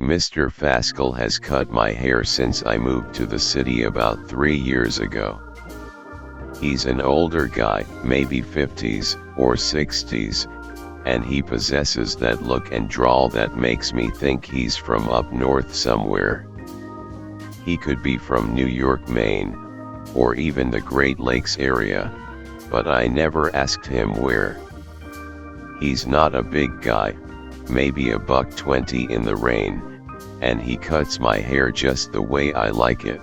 Mr. Fascal has cut my hair since I moved to the city about 3 years ago. He's an older guy, maybe 50s or 60s, and he possesses that look and drawl that makes me think he's from up north somewhere. He could be from New York, Maine, or even the Great Lakes area, but I never asked him where. He's not a big guy, maybe a $120 in the rain, and he cuts my hair just the way I like it.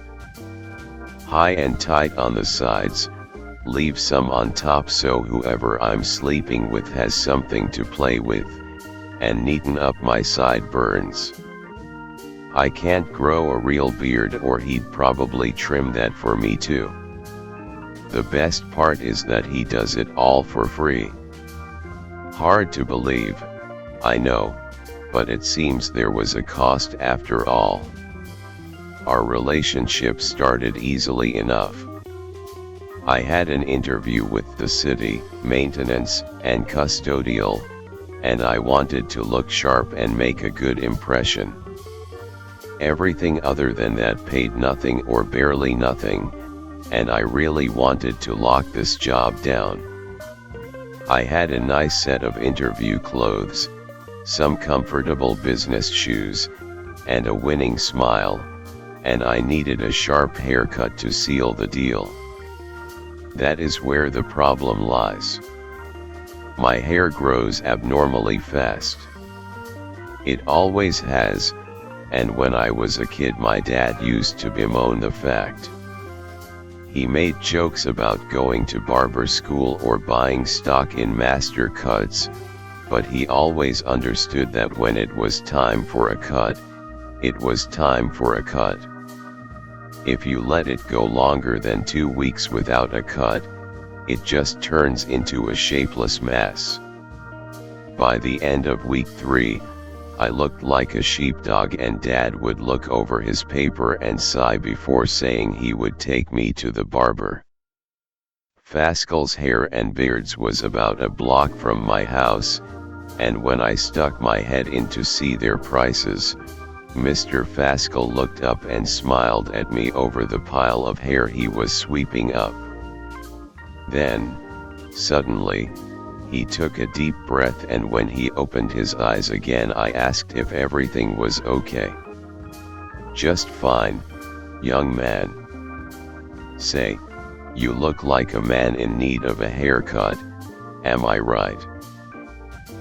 High and tight on the sides, leave some on top so whoever I'm sleeping with has something to play with, and neaten up my sideburns. I can't grow a real beard or he'd probably trim that for me too. The best part is that he does it all for free. Hard to believe, I know, but it seems there was a cost after all. Our relationship started easily enough. I had an interview with the city, maintenance, and custodial, and I wanted to look sharp and make a good impression. Everything other than that paid nothing or barely nothing, and I really wanted to lock this job down. I had a nice set of interview clothes, some comfortable business shoes, and a winning smile, and I needed a sharp haircut to seal the deal. That is where the problem lies. My hair grows abnormally fast. It always has, and when I was a kid my dad used to bemoan the fact. He made jokes about going to barber school or buying stock in master cuts, but he always understood that when it was time for a cut, it was time for a cut. If you let it go longer than 2 weeks without a cut, it just turns into a shapeless mess. By the end of week 3, I looked like a sheepdog, and Dad would look over his paper and sigh before saying he would take me to the barber. Fascal's Hair and Beards was about a block from my house, and when I stuck my head in to see their prices, Mr. Fascal looked up and smiled at me over the pile of hair he was sweeping up. Then, suddenly, he took a deep breath, and when he opened his eyes again I asked if everything was okay. "Just fine, young man." "Say, you look like a man in need of a haircut, am I right?"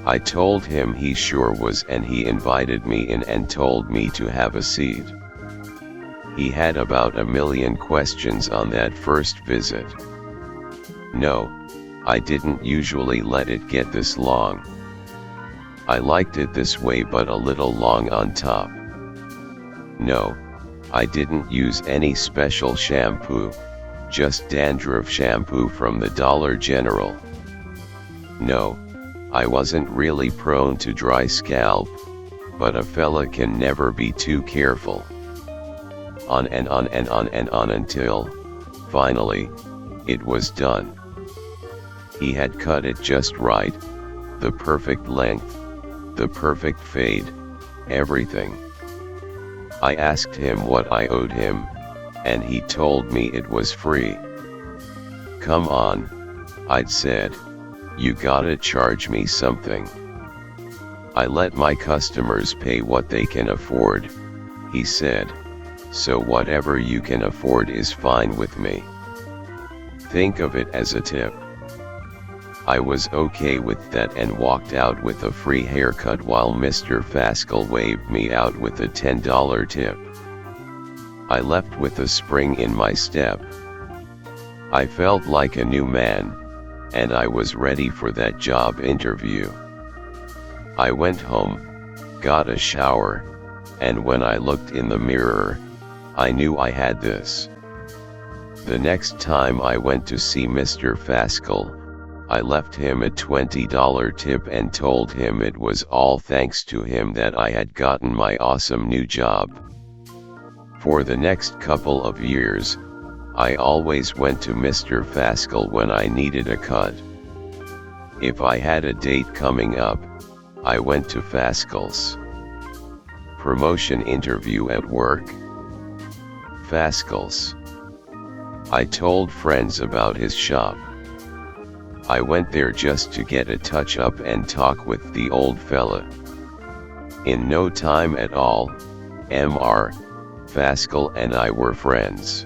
I told him he sure was, and he invited me in and told me to have a seat. He had about 1,000,000 questions on that first visit. No, I didn't usually let it get this long. I liked it this way, but a little long on top. No, I didn't use any special shampoo, just dandruff shampoo from the Dollar General. No, I wasn't really prone to dry scalp, but a fella can never be too careful. On and on and on and on until, finally, it was done. He had cut it just right, the perfect length, the perfect fade, everything. I asked him what I owed him, and he told me it was free. "Come on," I'd said, "you gotta charge me something." "I let my customers pay what they can afford," he said, "so whatever you can afford is fine with me. Think of it as a tip." I was okay with that and walked out with a free haircut while Mr. Fascal waved me out with a $10 tip. I left with a spring in my step. I felt like a new man, and I was ready for that job interview. I went home, got a shower, and when I looked in the mirror, I knew I had this. The next time I went to see Mr. Fascal, I left him a $20 tip and told him it was all thanks to him that I had gotten my awesome new job. For the next couple of years, I always went to Mr. Fascal when I needed a cut. If I had a date coming up, I went to Fascal's. Promotion interview at work. Fascals. I told friends about his shop. I went there just to get a touch up and talk with the old fella. In no time at all, Mr. Fascal and I were friends.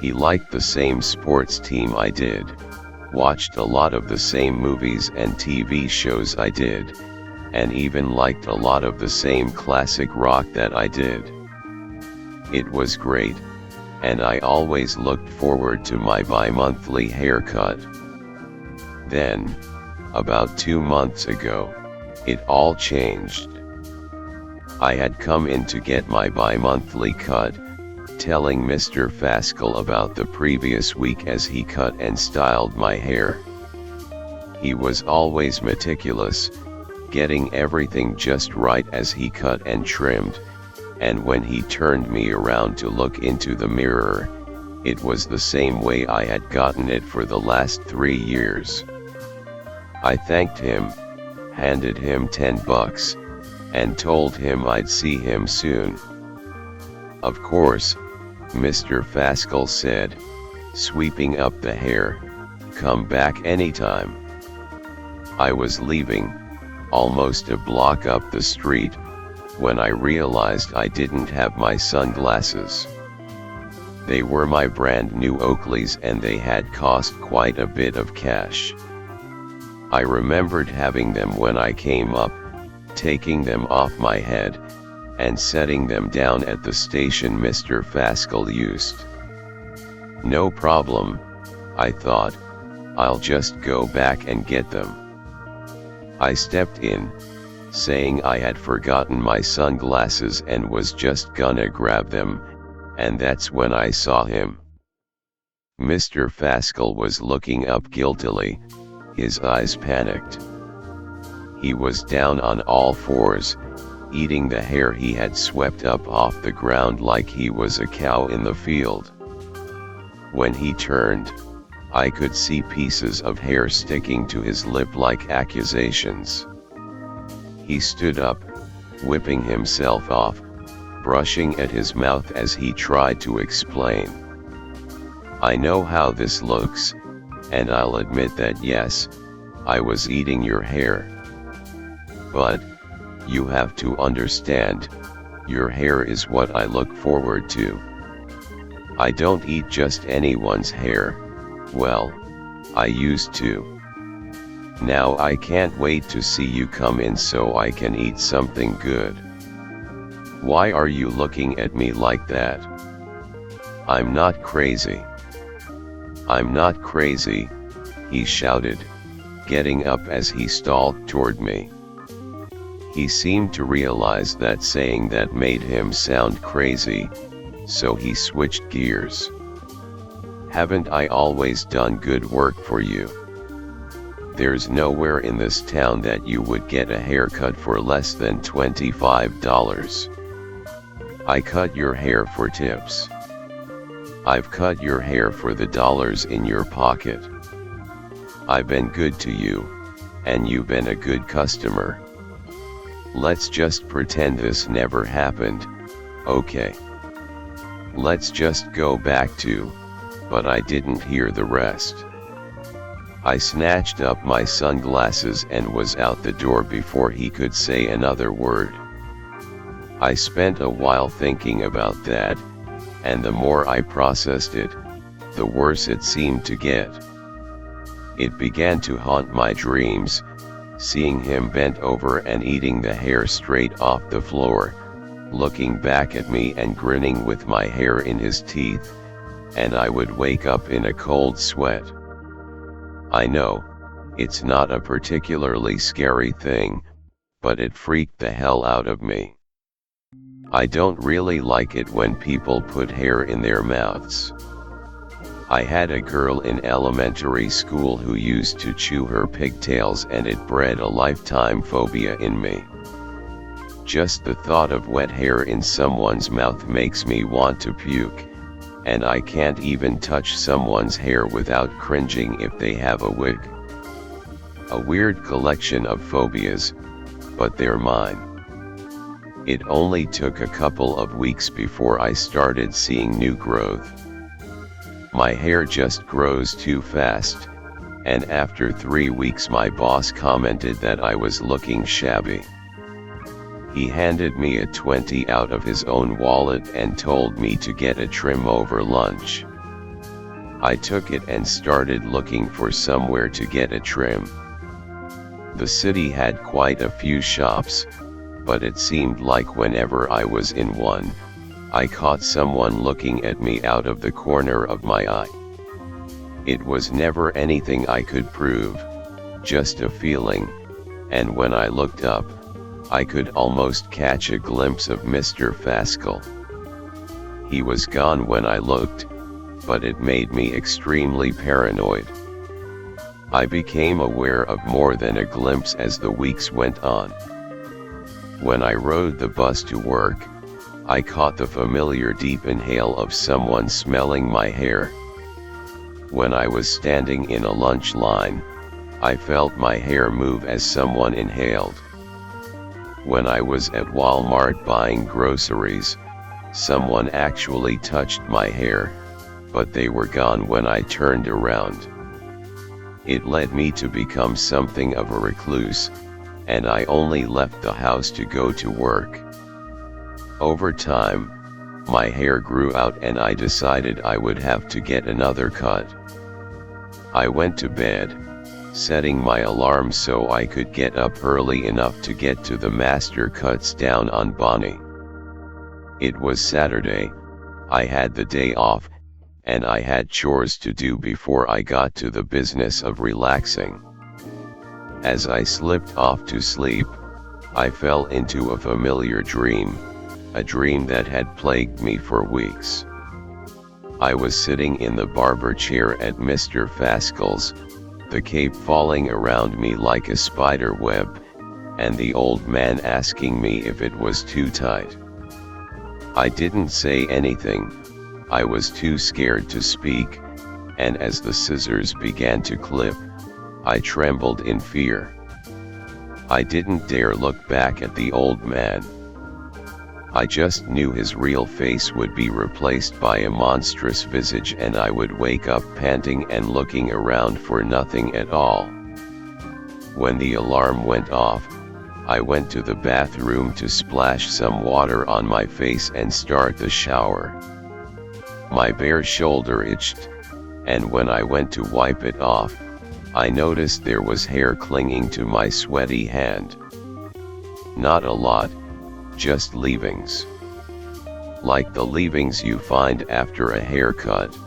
He liked the same sports team I did, watched a lot of the same movies and TV shows I did, and even liked a lot of the same classic rock that I did. It was great, and I always looked forward to my bi-monthly haircut. Then, about 2 months ago, it all changed. I had come in to get my bi-monthly cut, telling Mr. Fascal about the previous week as he cut and styled my hair. He was always meticulous, getting everything just right as he cut and trimmed, and when he turned me around to look into the mirror, it was the same way I had gotten it for the last 3 years. I thanked him, handed him $10, and told him I'd see him soon. Of course, Mr. Fascal said, sweeping up the hair, "Come back anytime." I was leaving, almost a block up the street, when I realized I didn't have my sunglasses. They were my brand new Oakleys and they had cost quite a bit of cash. I remembered having them when I came up, taking them off my head, and setting them down at the station Mr. Fascal used. No problem, I thought, I'll just go back and get them. I stepped in, saying I had forgotten my sunglasses and was just gonna grab them, and that's when I saw him. Mr. Fascal was looking up guiltily, his eyes panicked. He was down on all fours, eating the hair he had swept up off the ground like he was a cow in the field. When he turned, I could see pieces of hair sticking to his lip like accusations. He stood up, whipping himself off, brushing at his mouth as he tried to explain. "I know how this looks, and I'll admit that yes, I was eating your hair. But, you have to understand, your hair is what I look forward to. I don't eat just anyone's hair, well, I used to. Now I can't wait to see you come in so I can eat something good. Why are you looking at me like that? I'm not crazy." "I'm not crazy," he shouted, getting up as he stalked toward me. He seemed to realize that saying that made him sound crazy, so he switched gears. "Haven't I always done good work for you? There's nowhere in this town that you would get a haircut for less than $25. I cut your hair for tips. I've cut your hair for the dollars in your pocket. I've been good to you, and you've been a good customer. Let's just pretend this never happened, okay? Let's just go back to, but I didn't hear the rest." I snatched up my sunglasses and was out the door before he could say another word. I spent a while thinking about that, and the more I processed it, the worse it seemed to get. It began to haunt my dreams, seeing him bent over and eating the hair straight off the floor, looking back at me and grinning with my hair in his teeth, and I would wake up in a cold sweat. I know, it's not a particularly scary thing, but it freaked the hell out of me. I don't really like it when people put hair in their mouths. I had a girl in elementary school who used to chew her pigtails and it bred a lifetime phobia in me. Just the thought of wet hair in someone's mouth makes me want to puke, and I can't even touch someone's hair without cringing if they have a wig. A weird collection of phobias, but they're mine. It only took a couple of weeks before I started seeing new growth. My hair just grows too fast, and after 3 weeks my boss commented that I was looking shabby. He handed me a 20 out of his own wallet and told me to get a trim over lunch. I took it and started looking for somewhere to get a trim. The city had quite a few shops, but it seemed like whenever I was in one, I caught someone looking at me out of the corner of my eye. It was never anything I could prove, just a feeling, and when I looked up, I could almost catch a glimpse of Mr. Fascal. He was gone when I looked, but it made me extremely paranoid. I became aware of more than a glimpse as the weeks went on. When I rode the bus to work, I caught the familiar deep inhale of someone smelling my hair. When I was standing in a lunch line, I felt my hair move as someone inhaled. When I was at Walmart buying groceries, someone actually touched my hair, but they were gone when I turned around. It led me to become something of a recluse, and I only left the house to go to work. Over time, my hair grew out and I decided I would have to get another cut. I went to bed, setting my alarm so I could get up early enough to get to the master cuts down on Bonnie. It was Saturday, I had the day off, and I had chores to do before I got to the business of relaxing. As I slipped off to sleep, I fell into a familiar dream, a dream that had plagued me for weeks. I was sitting in the barber chair at Mr. Fascal's, the cape falling around me like a spider web, and the old man asking me if it was too tight. I didn't say anything, I was too scared to speak, and as the scissors began to clip, I trembled in fear. I didn't dare look back at the old man. I just knew his real face would be replaced by a monstrous visage and I would wake up panting and looking around for nothing at all. When the alarm went off, I went to the bathroom to splash some water on my face and start the shower. My bare shoulder itched, and when I went to wipe it off, I noticed there was hair clinging to my sweaty hand. Not a lot, just leavings. Like the leavings you find after a haircut.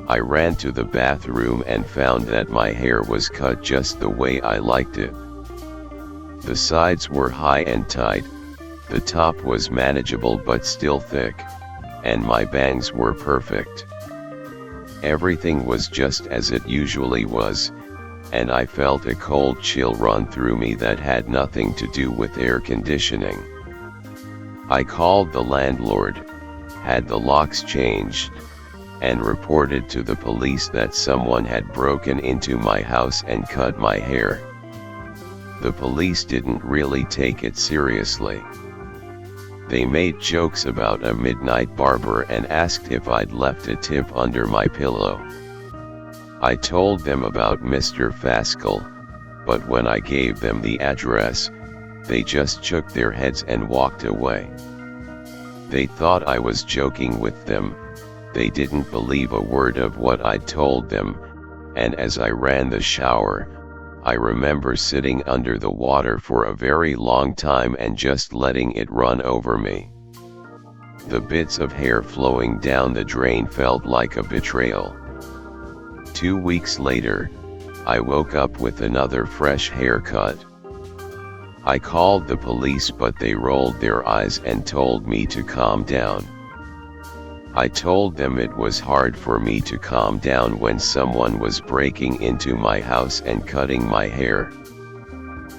I ran to the bathroom and found that my hair was cut just the way I liked it. The sides were high and tight, the top was manageable but still thick, and my bangs were perfect. Everything was just as it usually was, and I felt a cold chill run through me that had nothing to do with air conditioning. I called the landlord, had the locks changed, and reported to the police that someone had broken into my house and cut my hair. The police didn't really take it seriously. They made jokes about a midnight barber and asked if I'd left a tip under my pillow. I told them about Mr. Fascal, but when I gave them the address, they just shook their heads and walked away. They thought I was joking with them, they didn't believe a word of what I'd told them, and as I ran the shower, I remember sitting under the water for a very long time and just letting it run over me. The bits of hair flowing down the drain felt like a betrayal. 2 weeks later, I woke up with another fresh haircut. I called the police but they rolled their eyes and told me to calm down. I told them it was hard for me to calm down when someone was breaking into my house and cutting my hair.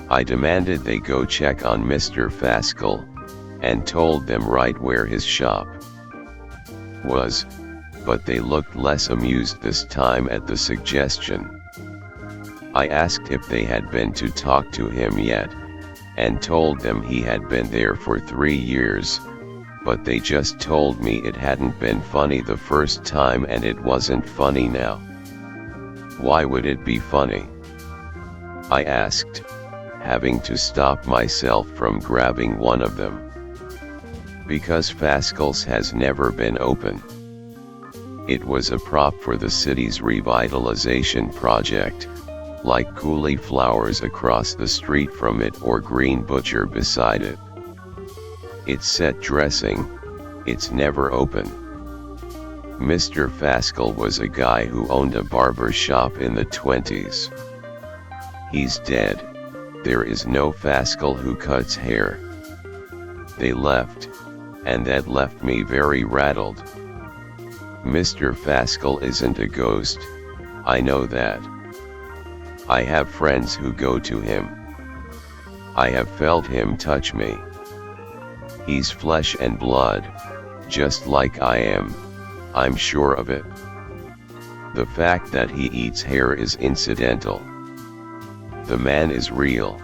I demanded they go check on Mr. Fascal, and told them right where his shop was, but they looked less amused this time at the suggestion. I asked if they had been to talk to him yet, and told them he had been there for 3 years, but they just told me it hadn't been funny the first time and it wasn't funny now. Why would it be funny? I asked, having to stop myself from grabbing one of them. Because Fascals has never been open. It was a prop for the city's revitalization project, like cauliflowers across the street from it or green butcher beside it. It's set dressing, it's never open. Mr. Fascal was a guy who owned a barber shop in the 20s. He's dead. There is no Fascal who cuts hair. They left, and that left me very rattled. Mr. Fascal isn't a ghost, I know that. I have friends who go to him. I have felt him touch me. He's flesh and blood, just like I am, I'm sure of it. The fact that he eats hair is incidental. The man is real.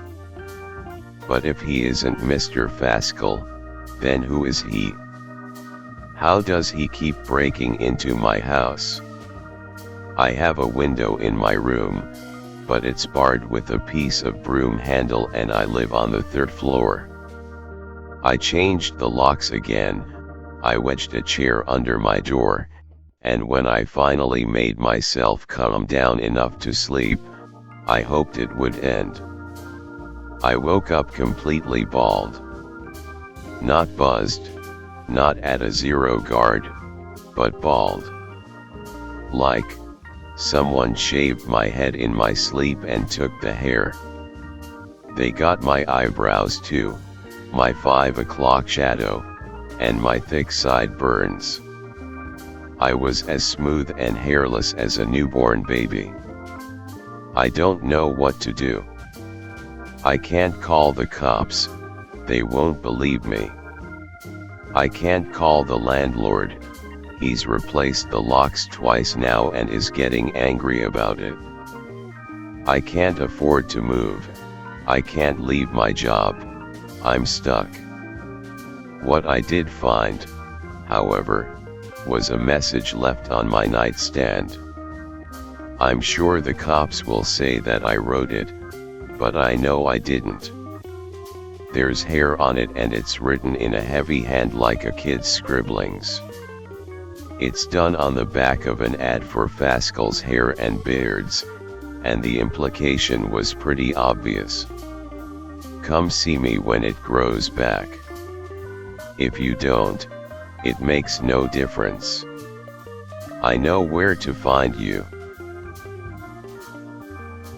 But if he isn't Mr. Fascal, then who is he? How does he keep breaking into my house? I have a window in my room, but it's barred with a piece of broom handle and I live on the 3rd floor. I changed the locks again, I wedged a chair under my door, and when I finally made myself calm down enough to sleep, I hoped it would end. I woke up completely bald. Not buzzed, not at a 0 guard, but bald. Like, someone shaved my head in my sleep and took the hair. They got my eyebrows too, my 5 o'clock shadow, and my thick sideburns. I was as smooth and hairless as a newborn baby. I don't know what to do. I can't call the cops, they won't believe me. I can't call the landlord, he's replaced the locks twice now and is getting angry about it. I can't afford to move, I can't leave my job, I'm stuck. What I did find, however, was a message left on my nightstand. I'm sure the cops will say that I wrote it, but I know I didn't. There's hair on it and it's written in a heavy hand like a kid's scribblings. It's done on the back of an ad for Fascal's hair and beards, and the implication was pretty obvious. Come see me when it grows back. If you don't, it makes no difference. I know where to find you.